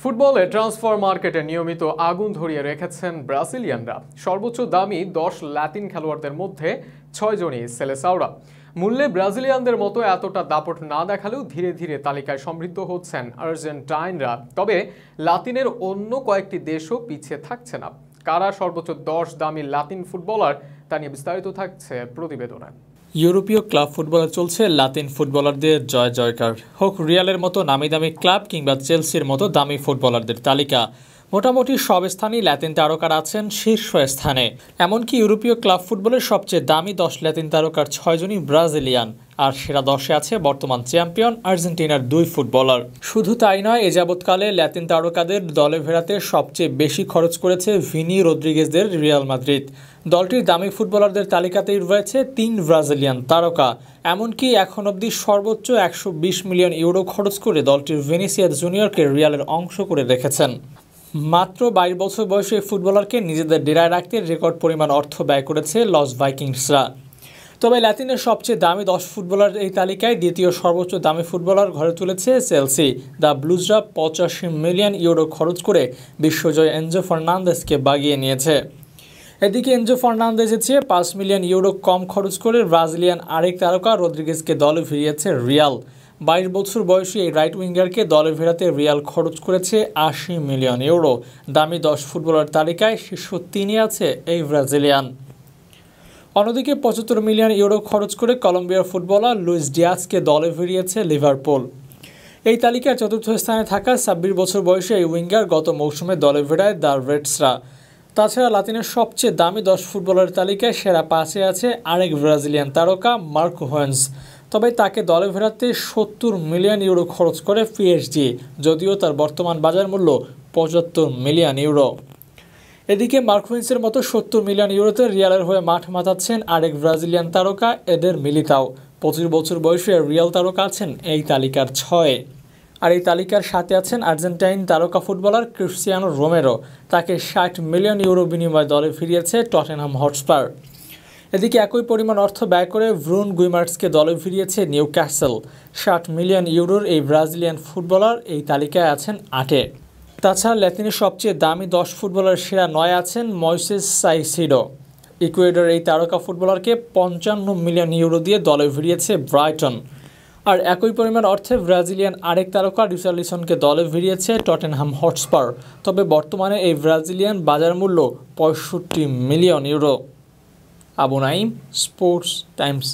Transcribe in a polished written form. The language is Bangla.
ফুটবলে ট্রান্সফার মার্কেটে নিয়মিত আগুন ধরিয়ে রেখেছেন ব্রাজিলিয়ানরা। সর্বোচ্চ দামি 10 লাতিন খেলোয়াড়দের মধ্যে 6 জনই সেলেসাওরা। মূল্যে ব্রাজিলিয়ানদের মতো এতটা দাপট না দেখালেও ধীরে ধীরে তালিকায় সমৃদ্ধ হচ্ছেন আর্জেন্টাইনরা। তবে লাতিনের অন্য কয়েকটি দেশও পিছিয়ে থাকছে না। কারা সর্বোচ্চ 10 দামি লাতিন ফুটবলার তা নিয়ে বিস্তারিত থাকছে প্রতিবেদনে। ইউরোপীয় ক্লাব ফুটবলে চলছে লাতিন ফুটবলারদের জয় জয়কার। হোক রিয়ালের মতো নামি দামি ক্লাব কিংবা চেলসির মতো দামি ফুটবলারদের তালিকা, মোটামুটি সব স্থানেই লাতিন তারকারা আছেন শীর্ষ স্থানে। এমনকি ইউরোপীয় ক্লাব ফুটবলের সবচেয়ে দামি 10 লাতিন তারকার 6 জনই ব্রাজিলিয়ান। আর সেরা 10-এ আছে বর্তমান চ্যাম্পিয়ন আর্জেন্টিনার 2 ফুটবলার। শুধু তাই নয়, এ যাবৎকালে লাতিন তারকাদের দলে ফেরাতে সবচেয়ে বেশি খরচ করেছে ভিনি রদ্রিগেজদের রিয়াল মাদ্রিদ। দলটির দামি ফুটবলারদের তালিকাতেই রয়েছে 3 ব্রাজিলিয়ান তারকা। এমনকি এখন অবধি সর্বোচ্চ 120 মিলিয়ন ইউরো খরচ করে দলটির ভিনিসিয়াস জুনিয়রকে রিয়ালের অংশ করে রেখেছেন। মাত্র 22 বছর বয়সী এই ফুটবলারকে নিজেদের ডেরায় রাখতে রেকর্ড পরিমাণ অর্থ ব্যয় করেছে লস ভাইকিংসরা। তবে লাতিনের সবচেয়ে দামি 10 ফুটবলার এই তালিকায় দ্বিতীয় সর্বোচ্চ দামি ফুটবলার ঘরে তুলেছে চেলসি। দ্য ব্লুজরা 85 মিলিয়ন ইউরো খরচ করে বিশ্বজয় এনজো ফার্নান্দেজকে বাগিয়ে নিয়েছে। এদিকে এনজো ফার্নান্দেজের চেয়ে 5 মিলিয়ন ইউরো কম খরচ করে ব্রাজিলিয়ান আরেক তারকা রদ্রিগেজকে দলে ফিরিয়েছে রিয়াল। 22 বছর বয়সী এই রাইট উইঙ্গারকে দলে ফেরাতে রিয়াল খরচ করেছে 80 মিলিয়ন ইউরো। দামি 10 ফুটবলার তালিকায় শীর্ষ 3-এ আছে এই ব্রাজিলিয়ান। অন্যদিকে 75 মিলিয়ন ইউরো খরচ করে কলম্বিয়ার ফুটবলার লুইস ডিয়াজকে দলে ফিরিয়েছে লিভারপুল। এই তালিকার চতুর্থ স্থানে থাকা 26 বছর বয়সী এই উইঙ্গার গত মৌসুমে দলে ফেরায় দ্য রেডসরা। তাছাড়া লাতিনের সবচেয়ে দামি 10 ফুটবলারের তালিকায় সেরা 5-এ আছে আরেক ব্রাজিলিয়ান তারকা মার্কো হোয়েন্স। তবে তাকে দলে ফেরাতে 70 মিলিয়ন ইউরো খরচ করে পিএসজি, যদিও তার বর্তমান বাজার মূল্য 75 মিলিয়ন ইউরো। এদিকে মার্কো হোয়েন্সের মতো 70 মিলিয়ন ইউরোতে রিয়ালের হয়ে মাঠ মাতাচ্ছেন আরেক ব্রাজিলিয়ান তারকা এডের মিলিতাও। 25 বছর বয়সী রিয়াল তারকা আছেন এই তালিকার 6-এ। আর এই তালিকার সাথে আছেন আর্জেন্টাইন তারকা ফুটবলার ক্রিস্টিয়ানো রোমেরো। তাকে 60 মিলিয়ন ইউরো বিনিময়ে দলে ফিরিয়েছে টটেনহাম হটস্পার। এদিকে একই পরিমাণ অর্থ ব্যয় করে ব্রুন গুইমার্টসকে দলে ফিরিয়েছে নিউক্যাসল। 60 মিলিয়ন ইউরোর এই ব্রাজিলিয়ান ফুটবলার এই তালিকায় আছেন 8-এ। তাছাড়া ল্যাতিনের সবচেয়ে দামি 10 ফুটবলার সেরা 9-এ আছেন ময়সেস সাইসিডো। ইকুয়েডর এই তারকা ফুটবলারকে 55 মিলিয়ন ইউরো দিয়ে দলে ফিরিয়েছে ব্রাইটন। আর একই পরিমাণ অর্থে ব্রাজিলিয়ান আরেক তারকা রিচার্লিসনকে দলে ফিরিয়েছে টটেনহাম হটস্পার। তবে বর্তমানে এই ব্রাজিলিয়ান বাজার মূল্য 65 million euro. Abu Naim, sports Times.